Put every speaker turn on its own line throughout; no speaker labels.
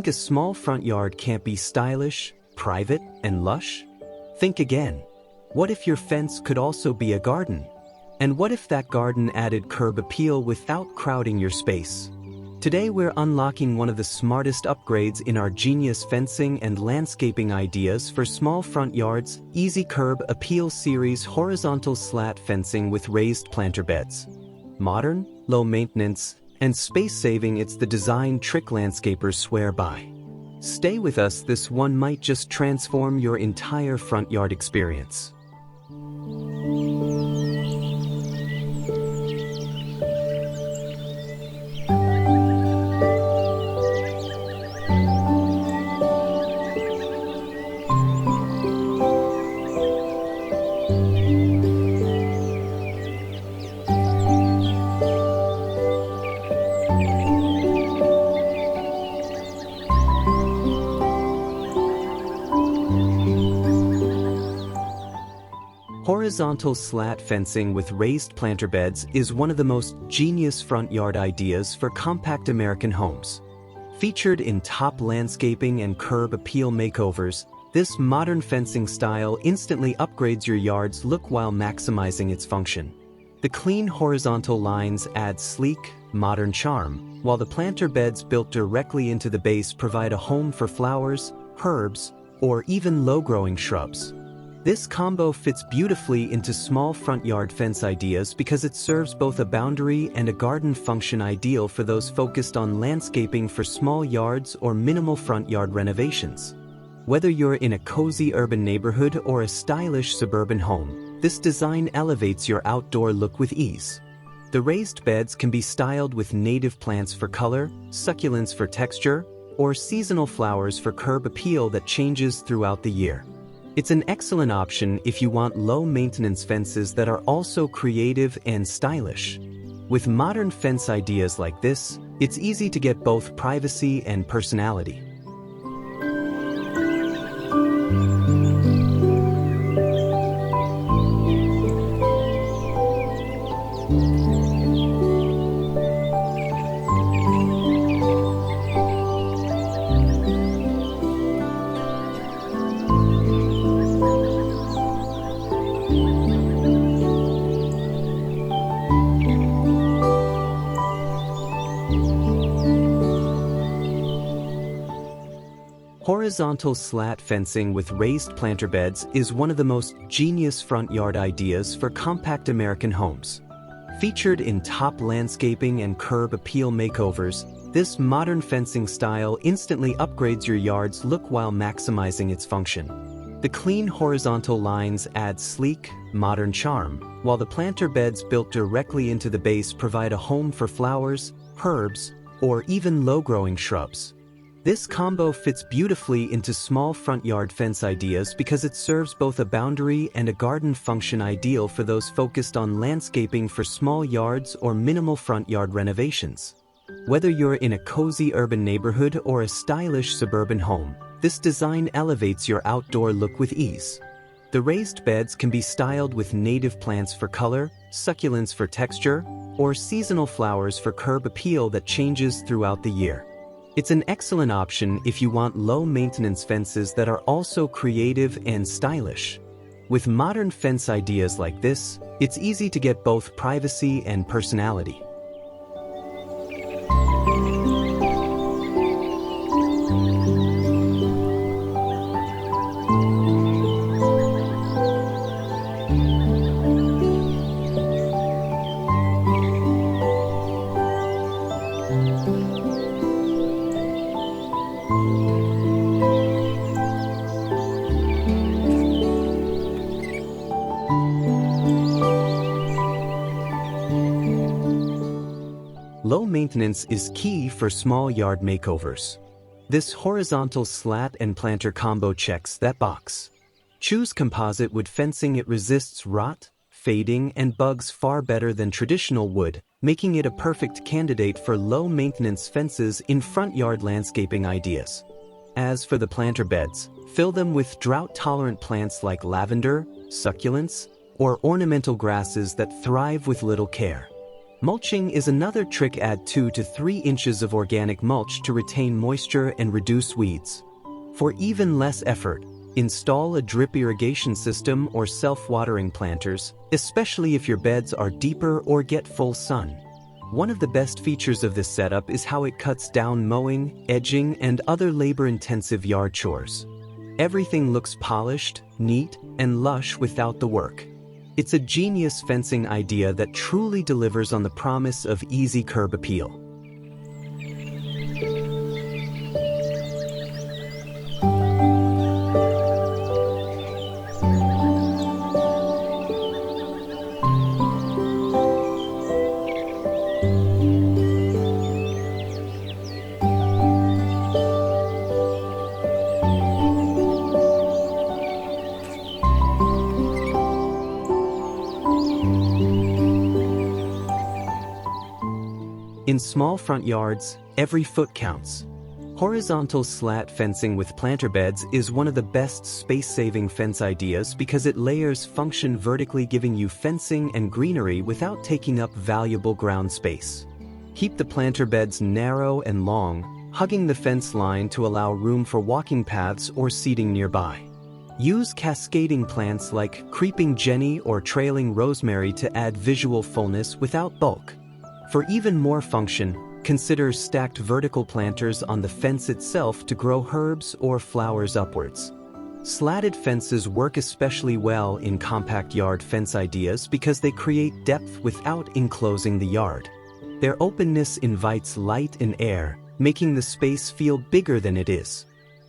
Think a small front yard can't be stylish, private, and lush? Think again. What if your fence could also be a garden? And what if that garden added curb appeal without crowding your space? Today we're unlocking one of the smartest upgrades in our genius fencing and landscaping ideas for small front yards, Easy Curb Appeal Series horizontal slat fencing with raised planter beds. Modern, low maintenance, and space-saving, it's the design trick landscapers swear by. Stay with us, this one might just transform your entire front yard experience. Horizontal slat fencing with raised planter beds is one of the most genius front yard ideas for compact American homes. Featured in top landscaping and curb appeal makeovers, this modern fencing style instantly upgrades your yard's look while maximizing its function. The clean horizontal lines add sleek, modern charm, while the planter beds built directly into the base provide a home for flowers, herbs, or even low-growing shrubs. This combo fits beautifully into small front yard fence ideas because it serves both a boundary and a garden function, ideal for those focused on landscaping for small yards or minimal front yard renovations. Whether you're in a cozy urban neighborhood or a stylish suburban home, this design elevates your outdoor look with ease. The raised beds can be styled with native plants for color, succulents for texture, or seasonal flowers for curb appeal that changes throughout the year. It's an excellent option if you want low-maintenance fences that are also creative and stylish. With modern fence ideas like this, it's easy to get both privacy and personality. Horizontal slat fencing with raised planter beds is one of the most genius front yard ideas for compact American homes. Featured in top landscaping and curb appeal makeovers, this modern fencing style instantly upgrades your yard's look while maximizing its function. The clean horizontal lines add sleek, modern charm, while the planter beds built directly into the base provide a home for flowers, herbs, or even low-growing shrubs. This combo fits beautifully into small front yard fence ideas because it serves both a boundary and a garden function, ideal for those focused on landscaping for small yards or minimal front yard renovations. Whether you're in a cozy urban neighborhood or a stylish suburban home, this design elevates your outdoor look with ease. The raised beds can be styled with native plants for color, succulents for texture, or seasonal flowers for curb appeal that changes throughout the year. It's an excellent option if you want low-maintenance fences that are also creative and stylish. With modern fence ideas like this, it's easy to get both privacy and personality. Low maintenance is key for small yard makeovers. This horizontal slat and planter combo checks that box. Choose composite wood fencing. It resists rot, fading, and bugs far better than traditional wood, making it a perfect candidate for low-maintenance fences in front yard landscaping ideas. As for the planter beds, fill them with drought-tolerant plants like lavender, succulents, or ornamental grasses that thrive with little care. Mulching is another trick. Add 2 to 3 inches of organic mulch to retain moisture and reduce weeds. For even less effort, install a drip irrigation system or self-watering planters, especially if your beds are deeper or get full sun. One of the best features of this setup is how it cuts down mowing, edging, and other labor-intensive yard chores. Everything looks polished, neat, and lush without the work. It's a genius fencing idea that truly delivers on the promise of easy curb appeal. In small front yards, every foot counts. Horizontal slat fencing with planter beds is one of the best space-saving fence ideas because it layers function vertically, giving you fencing and greenery without taking up valuable ground space. Keep the planter beds narrow and long, hugging the fence line to allow room for walking paths or seating nearby. Use cascading plants like creeping jenny or trailing rosemary to add visual fullness without bulk. For even more function, consider stacked vertical planters on the fence itself to grow herbs or flowers upwards. Slatted fences work especially well in compact yard fence ideas because they create depth without enclosing the yard. Their openness invites light and air, making the space feel bigger than it is.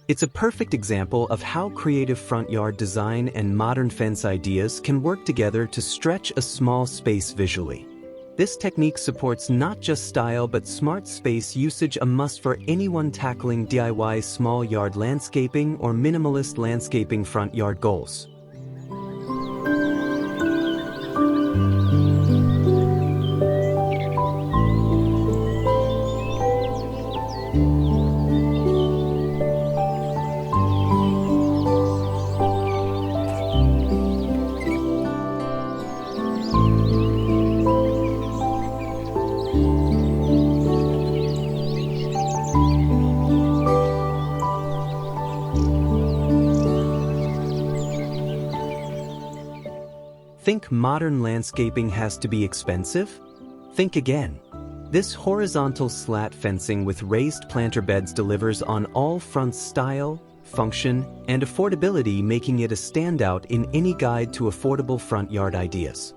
It's a perfect example of how creative front yard design and modern fence ideas can work together to stretch a small space visually. This technique supports not just style but smart space usage, a must for anyone tackling DIY small yard landscaping or minimalist landscaping front yard goals. Think modern landscaping has to be expensive? Think again. This horizontal slat fencing with raised planter beds delivers on all fronts: style, function, and affordability, making it a standout in any guide to affordable front yard ideas.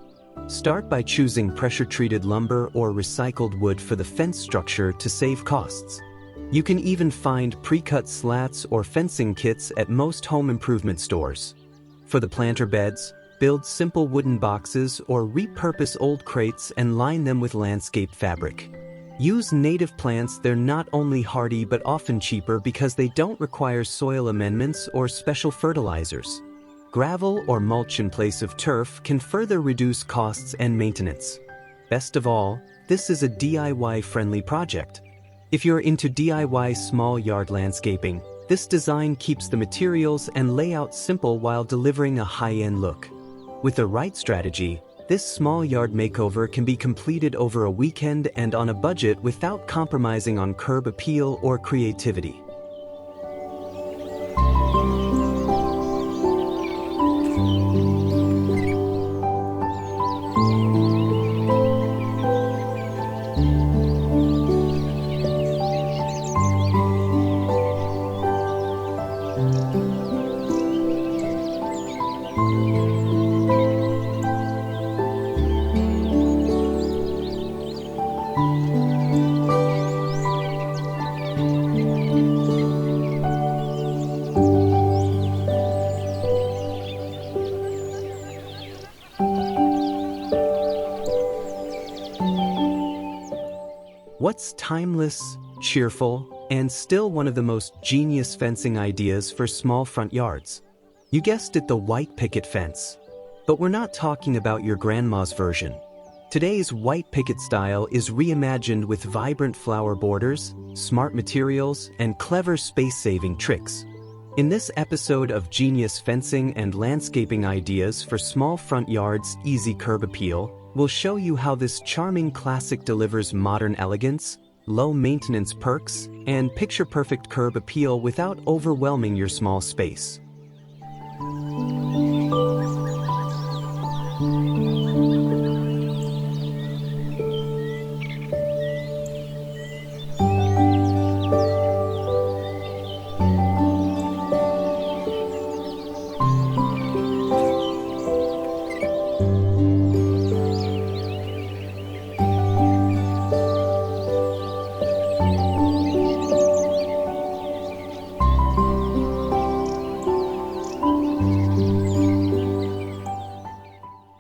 Start by choosing pressure-treated lumber or recycled wood for the fence structure to save costs. You can even find pre-cut slats or fencing kits at most home improvement stores. For the planter beds, build simple wooden boxes or repurpose old crates and line them with landscape fabric. Use native plants. They're not only hardy but often cheaper because they don't require soil amendments or special fertilizers. Gravel or mulch in place of turf can further reduce costs and maintenance. Best of all, this is a DIY-friendly project. If you're into DIY small yard landscaping, this design keeps the materials and layout simple while delivering a high-end look. With the right strategy, this small yard makeover can be completed over a weekend and on a budget without compromising on curb appeal or creativity. What's timeless, cheerful, and still one of the most genius fencing ideas for small front yards? You guessed it, the white picket fence. But we're not talking about your grandma's version. Today's white picket style is reimagined with vibrant flower borders, smart materials, and clever space-saving tricks. In this episode of Genius Fencing and Landscaping Ideas for Small Front Yards, Easy Curb Appeal, we'll show you how this charming classic delivers modern elegance, low-maintenance perks, and picture-perfect curb appeal without overwhelming your small space.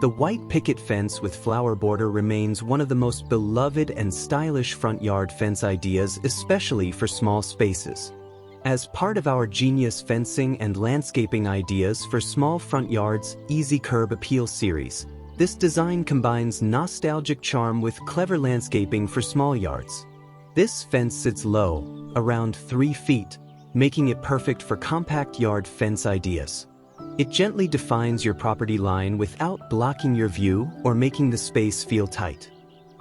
The white picket fence with flower border remains one of the most beloved and stylish front yard fence ideas, especially for small spaces. As part of our Genius Fencing and Landscaping Ideas for Small Front Yards Easy Curb Appeal series, this design combines nostalgic charm with clever landscaping for small yards. This fence sits low, around 3 feet, making it perfect for compact yard fence ideas. It gently defines your property line without blocking your view or making the space feel tight.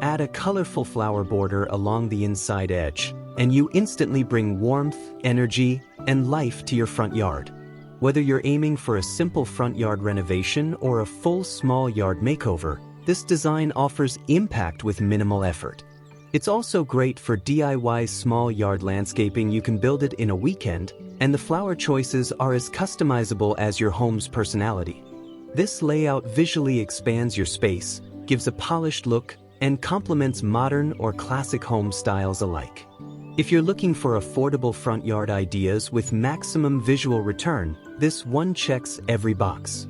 Add a colorful flower border along the inside edge, and you instantly bring warmth, energy, and life to your front yard. Whether you're aiming for a simple front yard renovation or a full small yard makeover, this design offers impact with minimal effort. It's also great for DIY small yard landscaping. You can build it in a weekend, and the flower choices are as customizable as your home's personality. This layout visually expands your space, gives a polished look, and complements modern or classic home styles alike. If you're looking for affordable front yard ideas with maximum visual return, this one checks every box.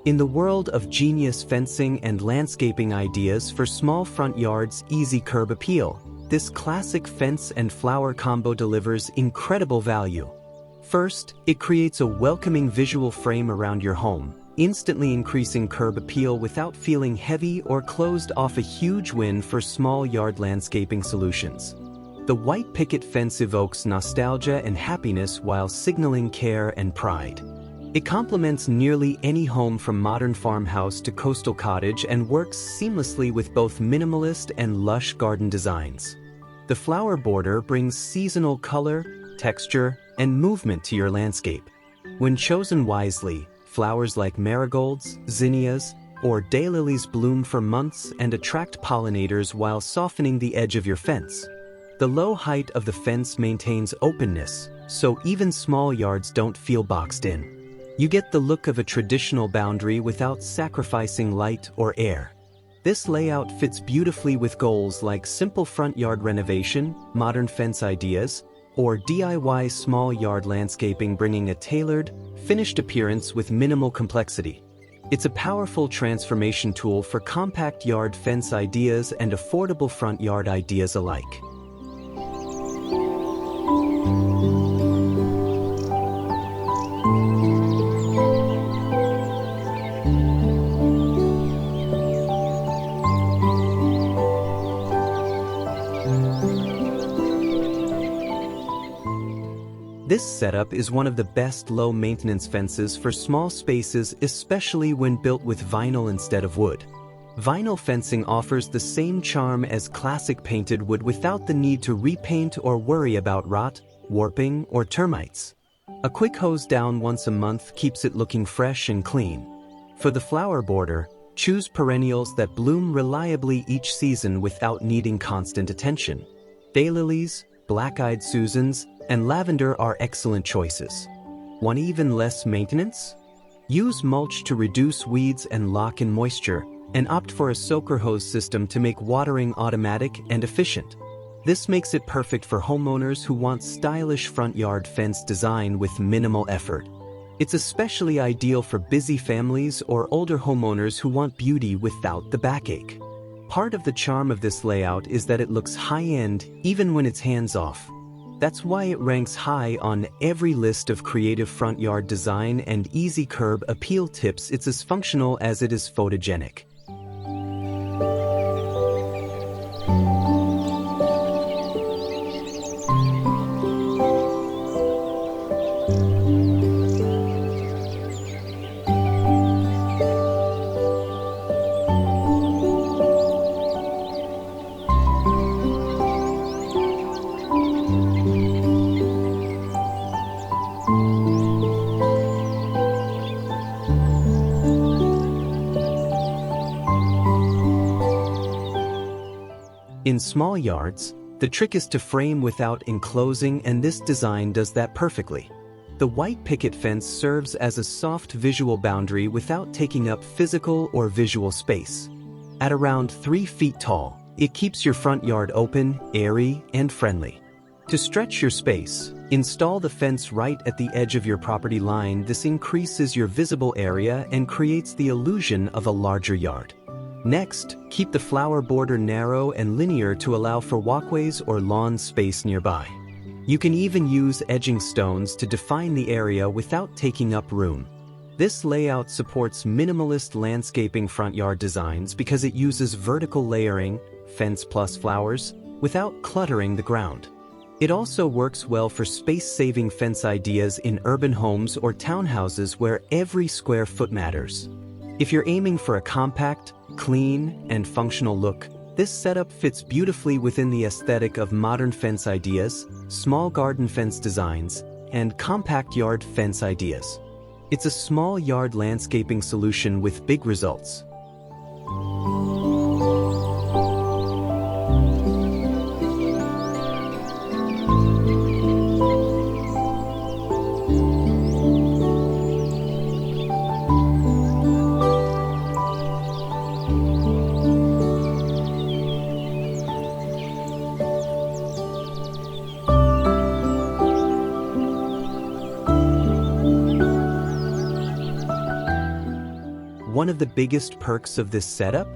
In the world of genius fencing and landscaping ideas for small front yards easy curb appeal, this classic fence and flower combo delivers incredible value. First, it creates a welcoming visual frame around your home, instantly increasing curb appeal without feeling heavy or closed off. A huge win for small yard landscaping solutions. The white picket fence evokes nostalgia and happiness while signaling care and pride. It complements nearly any home from modern farmhouse to coastal cottage and works seamlessly with both minimalist and lush garden designs. The flower border brings seasonal color, texture, and movement to your landscape. When chosen wisely, flowers like marigolds, zinnias, or daylilies bloom for months and attract pollinators while softening the edge of your fence. The low height of the fence maintains openness, so even small yards don't feel boxed in. You get the look of a traditional boundary without sacrificing light or air. This layout fits beautifully with goals like simple front yard renovation, modern fence ideas, or DIY small yard landscaping, bringing a tailored, finished appearance with minimal complexity. It's a powerful transformation tool for compact yard fence ideas and affordable front yard ideas alike. This setup is one of the best low-maintenance fences for small spaces, especially when built with vinyl instead of wood. Vinyl fencing offers the same charm as classic painted wood without the need to repaint or worry about rot, warping, or termites. A quick hose down once a month keeps it looking fresh and clean. For the flower border, choose perennials that bloom reliably each season without needing constant attention. Daylilies, black-eyed Susans, and lavender are excellent choices. Want even less maintenance? Use mulch to reduce weeds and lock in moisture, and opt for a soaker hose system to make watering automatic and efficient. This makes it perfect for homeowners who want stylish front yard fence design with minimal effort. It's especially ideal for busy families or older homeowners who want beauty without the backache. Part of the charm of this layout is that it looks high-end even when it's hands-off. That's why it ranks high on every list of creative front yard design and easy curb appeal tips. It's as functional as it is photogenic. In small yards, the trick is to frame without enclosing, and this design does that perfectly. The white picket fence serves as a soft visual boundary without taking up physical or visual space. At around 3 feet tall, it keeps your front yard open, airy, and friendly. To stretch your space, install the fence right at the edge of your property line. This increases your visible area and creates the illusion of a larger yard. Next, keep the flower border narrow and linear to allow for walkways or lawn space nearby. You can even use edging stones to define the area without taking up room. This layout supports minimalist landscaping front yard designs because it uses vertical layering, fence plus flowers, without cluttering the ground. It also works well for space-saving fence ideas in urban homes or townhouses where every square foot matters. If you're aiming for a compact, clean, and functional look, this setup fits beautifully within the aesthetic of modern fence ideas, small garden fence designs, and compact yard fence ideas. It's a small yard landscaping solution with big results. One of the biggest perks of this setup?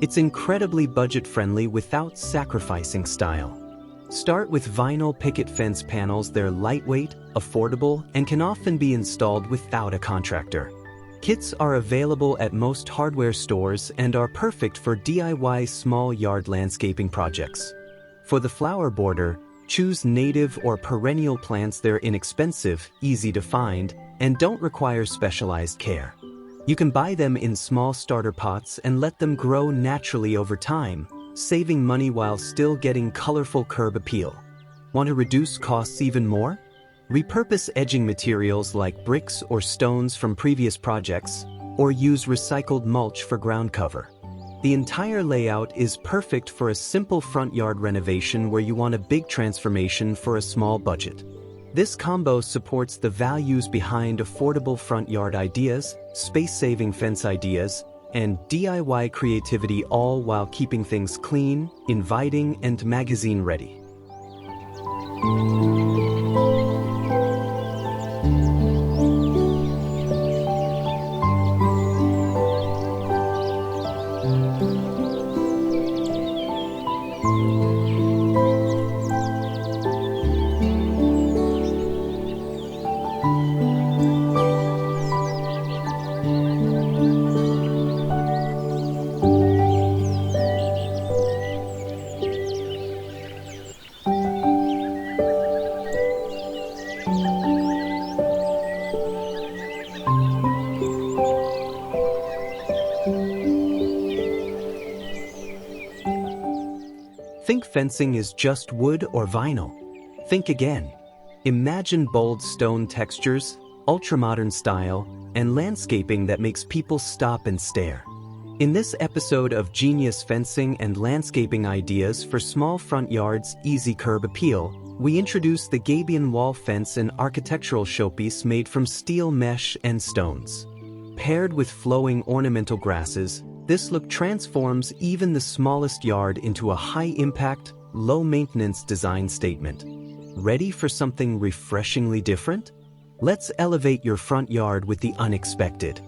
It's incredibly budget-friendly without sacrificing style. Start with vinyl picket fence panels. They're lightweight, affordable, and can often be installed without a contractor. Kits are available at most hardware stores and are perfect for DIY small yard landscaping projects. For the flower border, choose native or perennial plants. They're inexpensive, easy to find, and don't require specialized care. You can buy them in small starter pots and let them grow naturally over time, saving money while still getting colorful curb appeal. Want to reduce costs even more? Repurpose edging materials like bricks or stones from previous projects, or use recycled mulch for ground cover. The entire layout is perfect for a simple front yard renovation where you want a big transformation for a small budget. This combo supports the values behind affordable front yard ideas, space-saving fence ideas, and DIY creativity, all while keeping things clean, inviting, and magazine-ready. Think fencing is just wood or vinyl? Think again. Imagine bold stone textures, ultramodern style, and landscaping that makes people stop and stare. In this episode of Genius Fencing and Landscaping Ideas for Small Front Yards, Easy Curb Appeal, we introduce the Gabion wall fence, an architectural showpiece made from steel mesh and stones. Paired with flowing ornamental grasses, this look transforms even the smallest yard into a high-impact, low-maintenance design statement. Ready for something refreshingly different? Let's elevate your front yard with the unexpected.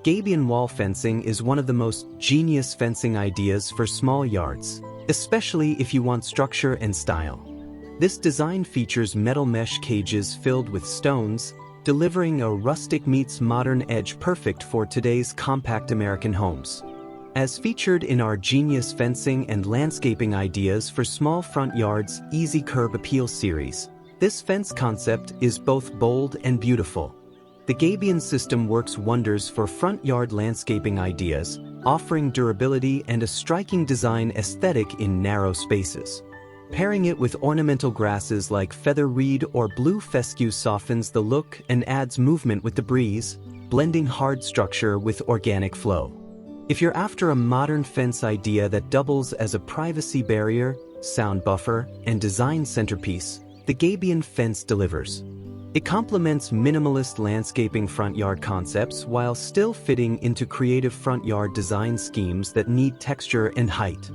Gabion wall fencing is one of the most genius fencing ideas for small yards, especially if you want structure and style. This design features metal mesh cages filled with stones, delivering a rustic meets modern edge perfect for today's compact American homes. As featured in our Genius Fencing and Landscaping Ideas for Small Front Yards Easy Curb Appeal series, this fence concept is both bold and beautiful. The Gabion system works wonders for front yard landscaping ideas, offering durability and a striking design aesthetic in narrow spaces. Pairing it with ornamental grasses like feather reed or blue fescue softens the look and adds movement with the breeze, blending hard structure with organic flow. If you're after a modern fence idea that doubles as a privacy barrier, sound buffer, and design centerpiece, the Gabion fence delivers. It complements minimalist landscaping front yard concepts while still fitting into creative front yard design schemes that need texture and height.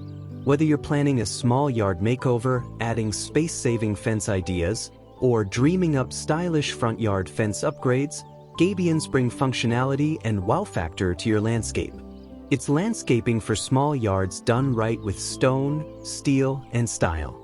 Whether you're planning a small yard makeover, adding space-saving fence ideas, or dreaming up stylish front yard fence upgrades, Gabions bring functionality and wow factor to your landscape. It's landscaping for small yards done right with stone, steel, and style.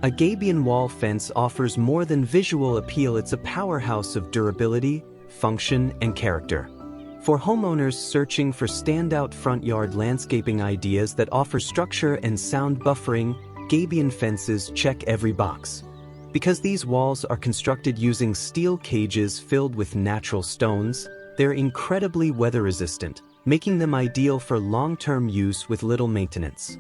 A Gabion wall fence offers more than visual appeal. It's a powerhouse of durability, function, and character. For homeowners searching for standout front yard landscaping ideas that offer structure and sound buffering, Gabion fences check every box. Because these walls are constructed using steel cages filled with natural stones, they're incredibly weather-resistant, making them ideal for long-term use with little maintenance.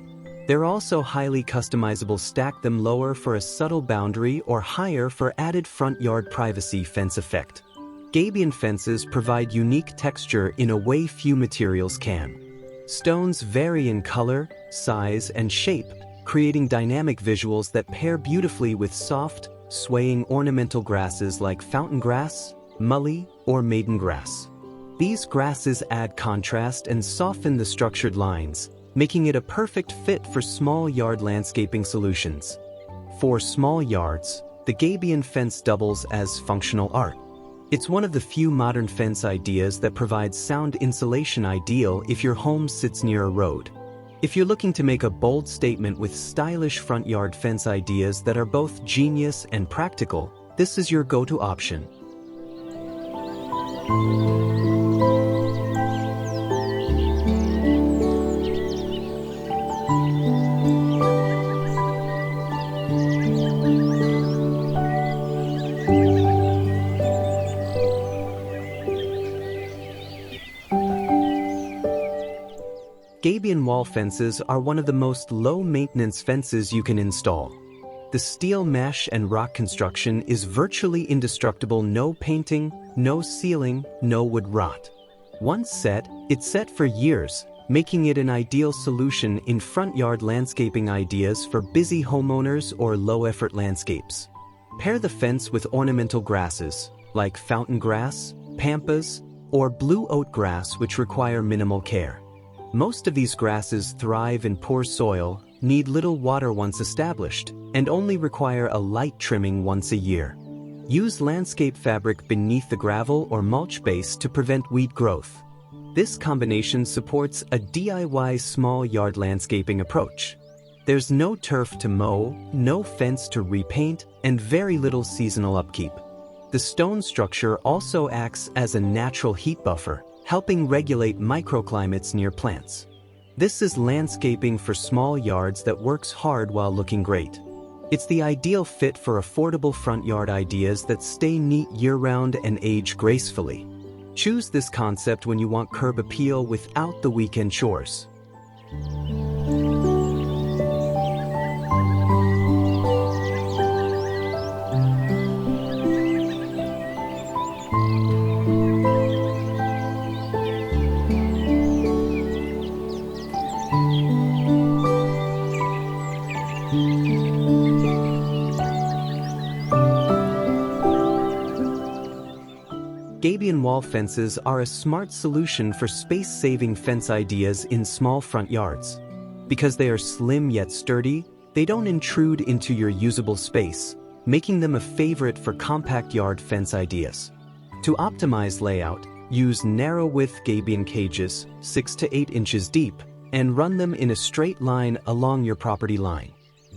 They're also highly customizable. Stack them lower for a subtle boundary or higher for added front yard privacy fence effect. Gabion fences provide unique texture in a way few materials can. Stones vary in color, size, and shape, creating dynamic visuals that pair beautifully with soft, swaying ornamental grasses like fountain grass, mulley, or maiden grass. These grasses add contrast and soften the structured lines, making it a perfect fit for small yard landscaping solutions. For small yards, the Gabion fence doubles as functional art. It's one of the few modern fence ideas that provides sound insulation, ideal if your home sits near a road. If you're looking to make a bold statement with stylish front yard fence ideas that are both genius and practical, this is your go-to option. Gabion wall fences are one of the most low-maintenance fences you can install. The steel mesh and rock construction is virtually indestructible. No painting, no sealing, no wood rot. Once set, it's set for years, making it an ideal solution in front yard landscaping ideas for busy homeowners or low-effort landscapes. Pair the fence with ornamental grasses, like fountain grass, pampas, or blue oat grass, which require minimal care. Most of these grasses thrive in poor soil, need little water once established, and only require a light trimming once a year. Use landscape fabric beneath the gravel or mulch base to prevent weed growth. This combination supports a DIY small yard landscaping approach. There's no turf to mow, no fence to repaint, and very little seasonal upkeep. The stone structure also acts as a natural heat buffer, helping regulate microclimates near plants. This is landscaping for small yards that works hard while looking great. It's the ideal fit for affordable front yard ideas that stay neat year-round and age gracefully. Choose this concept when you want curb appeal without the weekend chores. Gabion wall fences are a smart solution for space-saving fence ideas in small front yards. Because they are slim yet sturdy, they don't intrude into your usable space, making them a favorite for compact yard fence ideas. To optimize layout, use narrow-width Gabion cages, 6 to 8 inches deep, and run them in a straight line along your property line.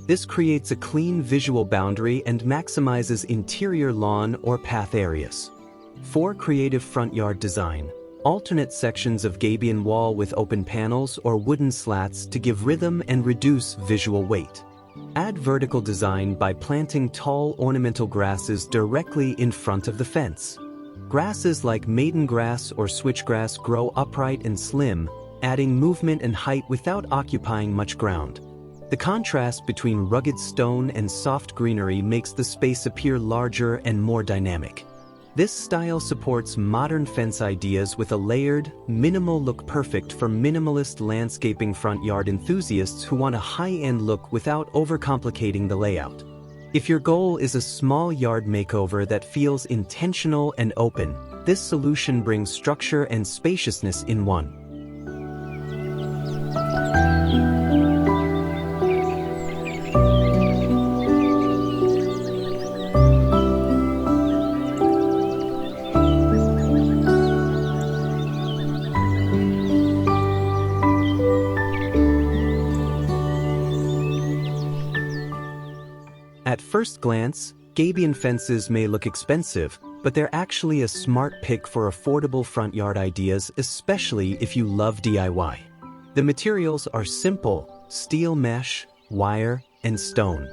This creates a clean visual boundary and maximizes interior lawn or path areas. For creative front yard design, alternate sections of Gabion wall with open panels or wooden slats to give rhythm and reduce visual weight. Add vertical design by planting tall ornamental grasses directly in front of the fence. Grasses like maiden grass or switchgrass grow upright and slim, adding movement and height without occupying much ground. The contrast between rugged stone and soft greenery makes the space appear larger and more dynamic. This style supports modern fence ideas with a layered, minimal look, perfect for minimalist landscaping front yard enthusiasts who want a high-end look without overcomplicating the layout. If your goal is a small yard makeover that feels intentional and open, this solution brings structure and spaciousness in one. At first glance, Gabion fences may look expensive, but they're actually a smart pick for affordable front yard ideas, especially if you love DIY. The materials are simple: steel mesh, wire, and stone.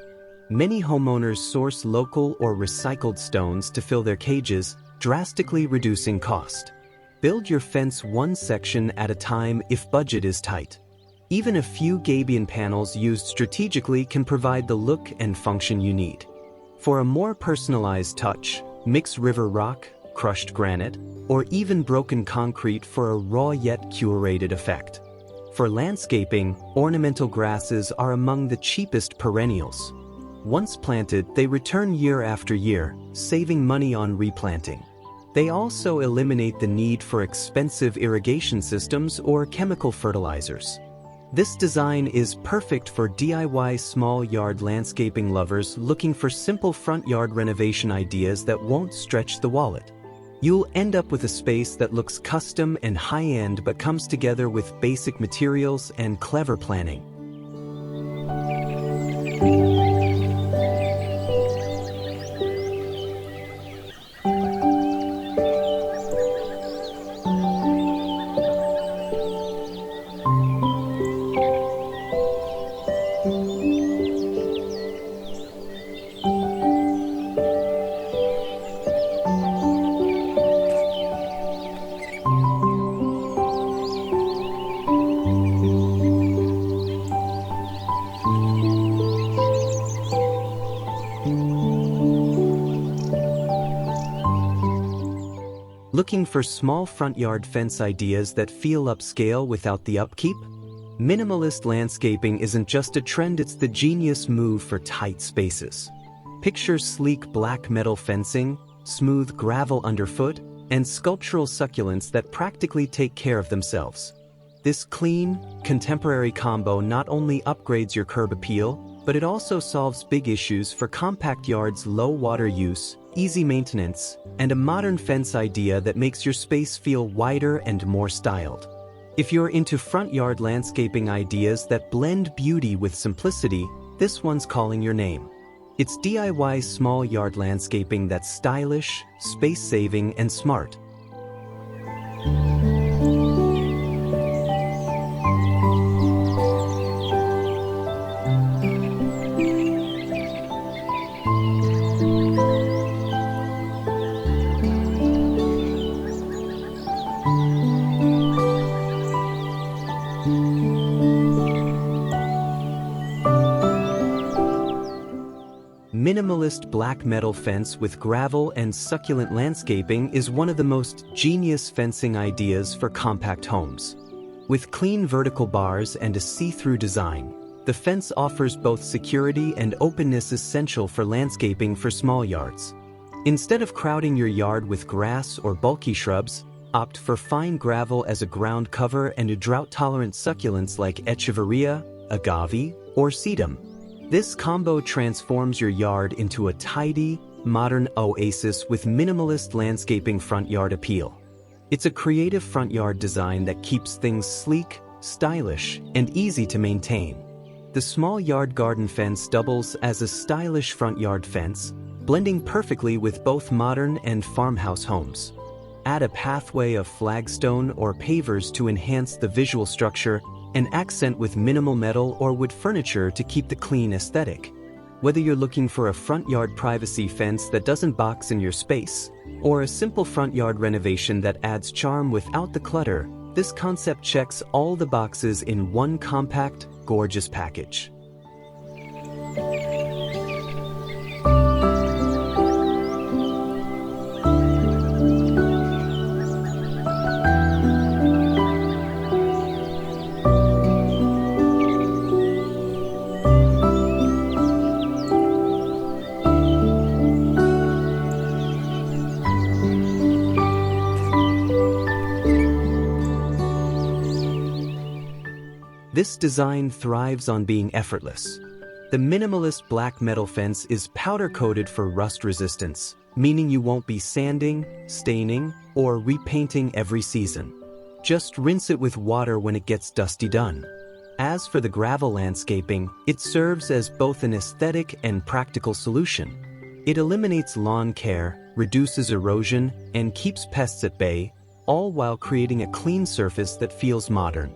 Many homeowners source local or recycled stones to fill their cages, drastically reducing cost. Build your fence one section at a time if budget is tight. Even a few Gabion panels used strategically can provide the look and function you need. For a more personalized touch, mix river rock, crushed granite, or even broken concrete for a raw yet curated effect. For landscaping, ornamental grasses are among the cheapest perennials. Once planted, they return year after year, saving money on replanting. They also eliminate the need for expensive irrigation systems or chemical fertilizers. This design is perfect for DIY small yard landscaping lovers looking for simple front yard renovation ideas that won't stretch the wallet. You'll end up with a space that looks custom and high-end but comes together with basic materials and clever planning. Looking for small front yard fence ideas that feel upscale without the upkeep? Minimalist landscaping isn't just a trend, it's the genius move for tight spaces. Picture sleek black metal fencing, smooth gravel underfoot, and sculptural succulents that practically take care of themselves. This clean, contemporary combo not only upgrades your curb appeal, but it also solves big issues for compact yards, low water use, easy maintenance, and a modern fence idea that makes your space feel wider and more styled. If you're into front yard landscaping ideas that blend beauty with simplicity, this one's calling your name. It's DIY small yard landscaping that's stylish, space-saving, and smart. Minimalist black metal fence with gravel and succulent landscaping is one of the most genius fencing ideas for compact homes. With clean vertical bars and a see-through design, the fence offers both security and openness essential for landscaping for small yards. Instead of crowding your yard with grass or bulky shrubs, opt for fine gravel as a ground cover and drought-tolerant succulents like echeveria, agave, or sedum. This combo transforms your yard into a tidy, modern oasis with minimalist landscaping front yard appeal. It's a creative front yard design that keeps things sleek, stylish, and easy to maintain. The small yard garden fence doubles as a stylish front yard fence, blending perfectly with both modern and farmhouse homes. Add a pathway of flagstone or pavers to enhance the visual structure and accent with minimal metal or wood furniture to keep the clean aesthetic. Whether you're looking for a front yard privacy fence that doesn't box in your space, or a simple front yard renovation that adds charm without the clutter, this concept checks all the boxes in one compact, gorgeous package. This design thrives on being effortless. The minimalist black metal fence is powder-coated for rust resistance, meaning you won't be sanding, staining, or repainting every season. Just rinse it with water when it gets dusty done. As for the gravel landscaping, it serves as both an aesthetic and practical solution. It eliminates lawn care, reduces erosion, and keeps pests at bay, all while creating a clean surface that feels modern.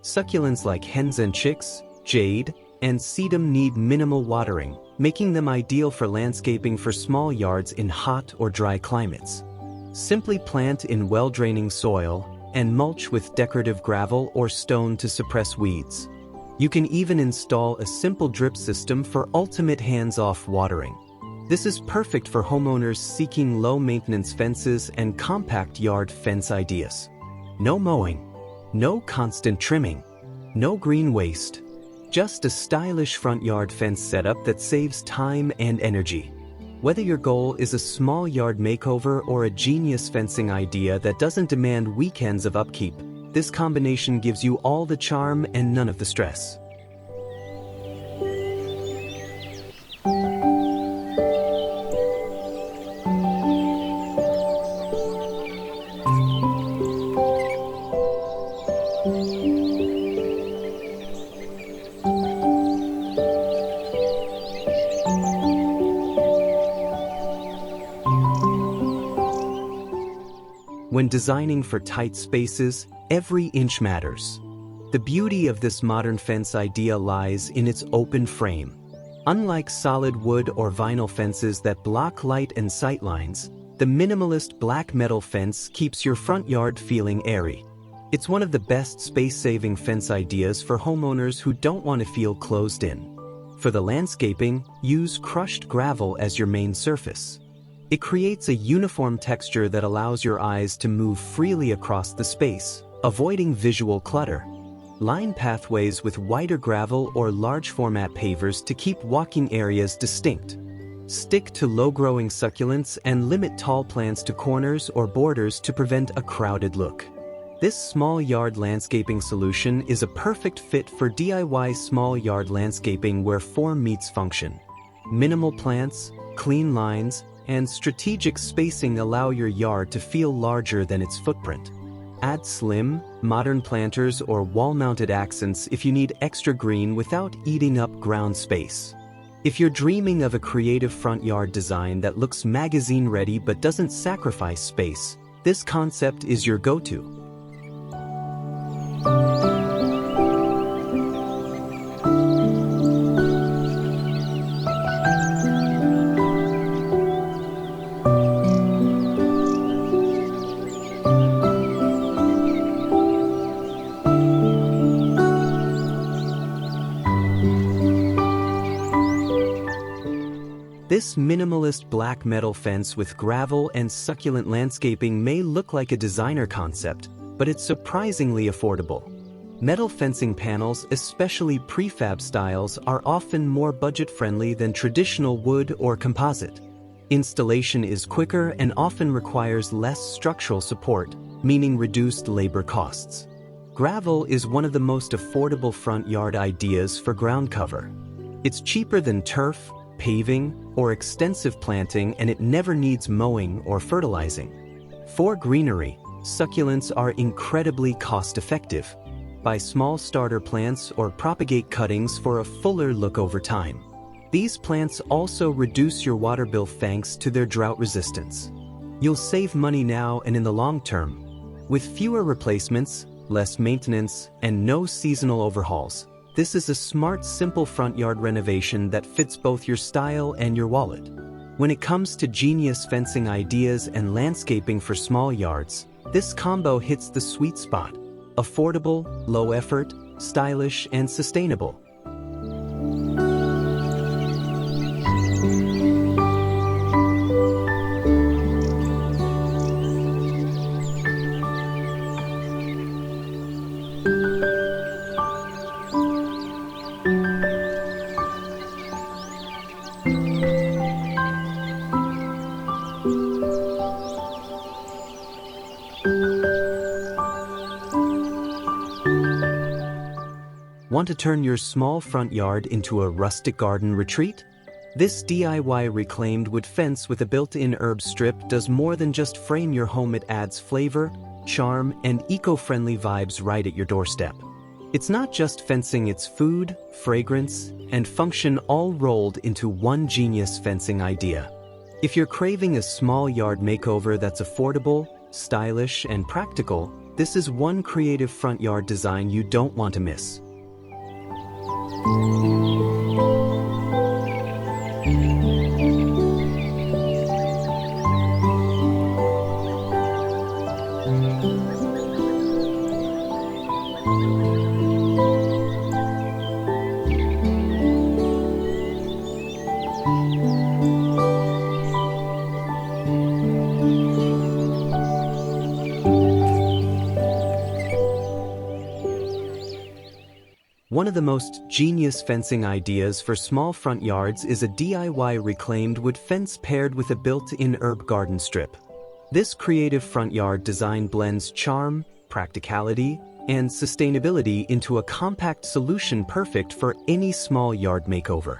Succulents like hens and chicks, jade, and sedum need minimal watering, making them ideal for landscaping for small yards in hot or dry climates. Simply plant in well-draining soil and mulch with decorative gravel or stone to suppress weeds. You can even install a simple drip system for ultimate hands-off watering. This is perfect for homeowners seeking low-maintenance fences and compact yard fence ideas. No mowing. No constant trimming, no green waste, just a stylish front yard fence setup that saves time and energy. Whether your goal is a small yard makeover or a genius fencing idea that doesn't demand weekends of upkeep, this combination gives you all the charm and none of the stress. When designing for tight spaces, every inch matters. The beauty of this modern fence idea lies in its open frame. Unlike solid wood or vinyl fences that block light and sight lines, the minimalist black metal fence keeps your front yard feeling airy. It's one of the best space-saving fence ideas for homeowners who don't want to feel closed in. For the landscaping, use crushed gravel as your main surface. It creates a uniform texture that allows your eyes to move freely across the space, avoiding visual clutter. Line pathways with wider gravel or large format pavers to keep walking areas distinct. Stick to low-growing succulents and limit tall plants to corners or borders to prevent a crowded look. This small yard landscaping solution is a perfect fit for DIY small yard landscaping where form meets function. Minimal plants, clean lines, and strategic spacing allow your yard to feel larger than its footprint. Add slim, modern planters or wall-mounted accents if you need extra green without eating up ground space. If you're dreaming of a creative front yard design that looks magazine-ready but doesn't sacrifice space, this concept is your go-to. This minimalist black metal fence with gravel and succulent landscaping may look like a designer concept, but it's surprisingly affordable. Metal fencing panels, especially prefab styles, are often more budget-friendly than traditional wood or composite. Installation is quicker and often requires less structural support, meaning reduced labor costs. Gravel is one of the most affordable front yard ideas for ground cover. It's cheaper than turf, paving, or extensive planting, and it never needs mowing or fertilizing. For greenery, succulents are incredibly cost-effective. Buy small starter plants or propagate cuttings for a fuller look over time. These plants also reduce your water bill thanks to their drought resistance. You'll save money now and in the long term. With fewer replacements, less maintenance, and no seasonal overhauls, this is a smart, simple front yard renovation that fits both your style and your wallet. When it comes to genius fencing ideas and landscaping for small yards, this combo hits the sweet spot. Affordable, low effort, stylish, and sustainable. Want to turn your small front yard into a rustic garden retreat? This DIY reclaimed wood fence with a built-in herb strip does more than just frame your home. It adds flavor, charm, and eco-friendly vibes right at your doorstep. It's not just fencing, it's food, fragrance, and function all rolled into one genius fencing idea. If you're craving a small yard makeover that's affordable, stylish, and practical, this is one creative front yard design you don't want to miss. One of the most genius fencing ideas for small front yards is a DIY reclaimed wood fence paired with a built-in herb garden strip. This creative front yard design blends charm, practicality, and sustainability into a compact solution perfect for any small yard makeover.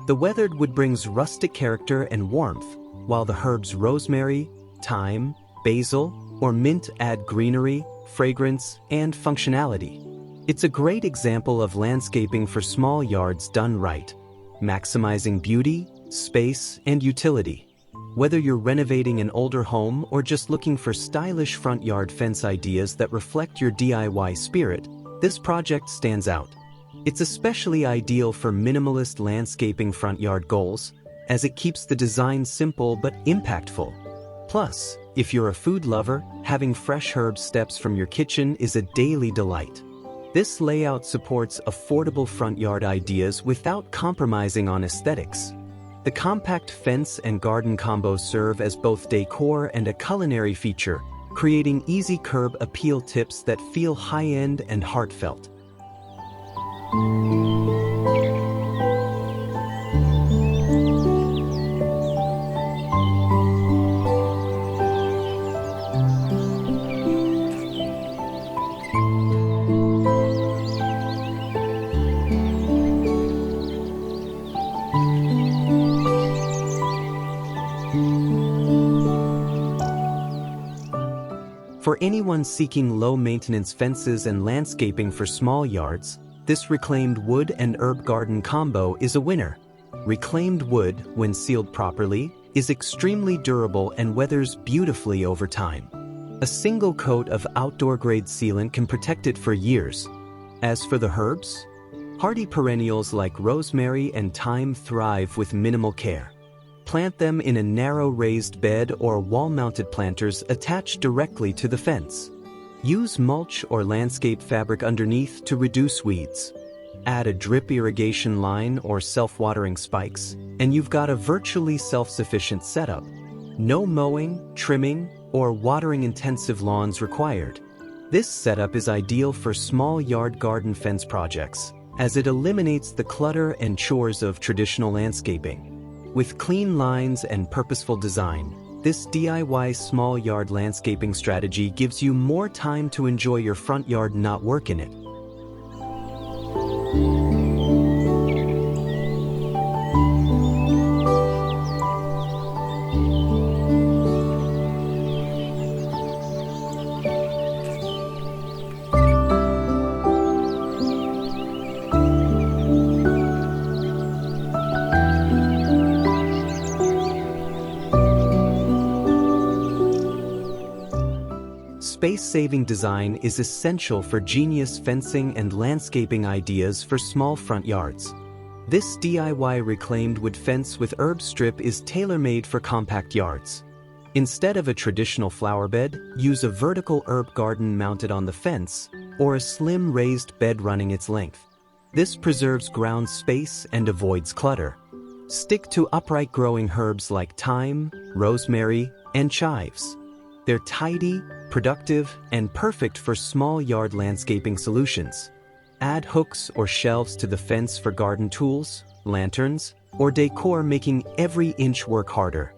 The weathered wood brings rustic character and warmth, while the herbs rosemary, thyme, basil, or mint add greenery, fragrance, and functionality. It's a great example of landscaping for small yards done right, maximizing beauty, space, and utility. Whether you're renovating an older home or just looking for stylish front yard fence ideas that reflect your DIY spirit, this project stands out. It's especially ideal for minimalist landscaping front yard goals, as it keeps the design simple but impactful. Plus, if you're a food lover, having fresh herb steps from your kitchen is a daily delight. This layout supports affordable front yard ideas without compromising on aesthetics. The compact fence and garden combos serve as both decor and a culinary feature, creating easy curb appeal tips that feel high-end and heartfelt. For anyone seeking low-maintenance fences and landscaping for small yards, this reclaimed wood and herb garden combo is a winner. Reclaimed wood, when sealed properly, is extremely durable and weathers beautifully over time. A single coat of outdoor-grade sealant can protect it for years. As for the herbs, hardy perennials like rosemary and thyme thrive with minimal care. Plant them in a narrow raised bed or wall-mounted planters attached directly to the fence. Use mulch or landscape fabric underneath to reduce weeds. Add a drip irrigation line or self-watering spikes, and you've got a virtually self-sufficient setup. No mowing, trimming, or watering-intensive lawns required. This setup is ideal for small yard garden fence projects, as it eliminates the clutter and chores of traditional landscaping. With clean lines and purposeful design, this DIY small yard landscaping strategy gives you more time to enjoy your front yard, not work in it. Space-saving design is essential for genius fencing and landscaping ideas for small front yards. This DIY reclaimed wood fence with herb strip is tailor-made for compact yards. Instead of a traditional flower bed, use a vertical herb garden mounted on the fence, or a slim raised bed running its length. This preserves ground space and avoids clutter. Stick to upright growing herbs like thyme, rosemary, and chives. They're tidy, productive, and perfect for small yard landscaping solutions. Add hooks or shelves to the fence for garden tools, lanterns, or decor, making every inch work harder.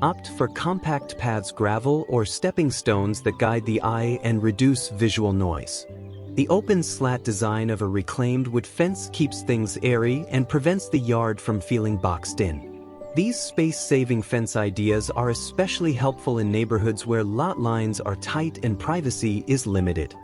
Opt for compact paths, gravel, or stepping stones that guide the eye and reduce visual noise. The open slat design of a reclaimed wood fence keeps things airy and prevents the yard from feeling boxed in. These space-saving fence ideas are especially helpful in neighborhoods where lot lines are tight and privacy is limited.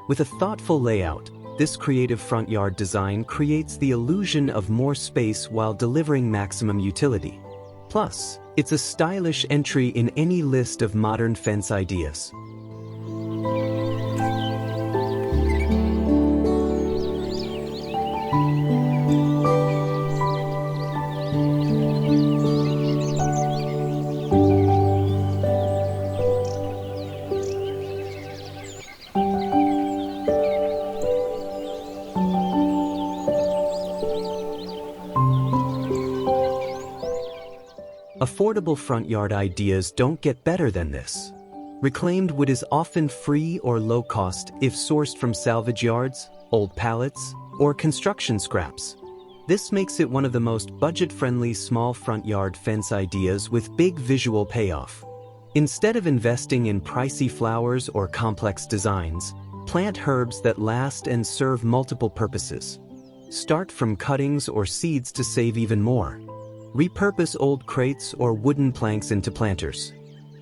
With a thoughtful layout, this creative front yard design creates the illusion of more space while delivering maximum utility. Plus, it's a stylish entry in any list of modern fence ideas. Affordable front yard ideas don't get better than this. Reclaimed wood is often free or low cost if sourced from salvage yards, old pallets, or construction scraps. This makes it one of the most budget-friendly small front yard fence ideas with big visual payoff. Instead of investing in pricey flowers or complex designs, plant herbs that last and serve multiple purposes. Start from cuttings or seeds to save even more. Repurpose old crates or wooden planks into planters.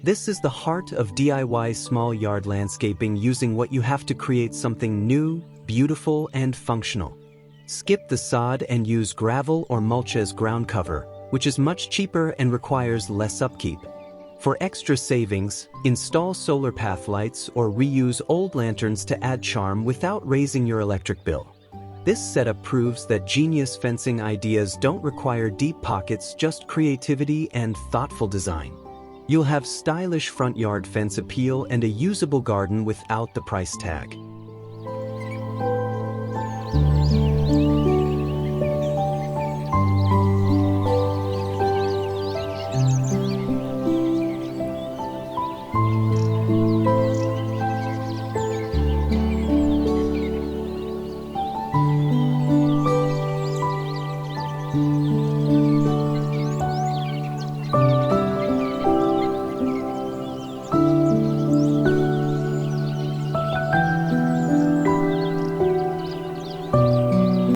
This is the heart of DIY small yard landscaping, using what you have to create something new, beautiful, and functional. Skip the sod and use gravel or mulch as ground cover, which is much cheaper and requires less upkeep. For extra savings, install solar path lights or reuse old lanterns to add charm without raising your electric bill. This setup proves that genius fencing ideas don't require deep pockets, just creativity and thoughtful design. You'll have stylish front yard fence appeal and a usable garden without the price tag.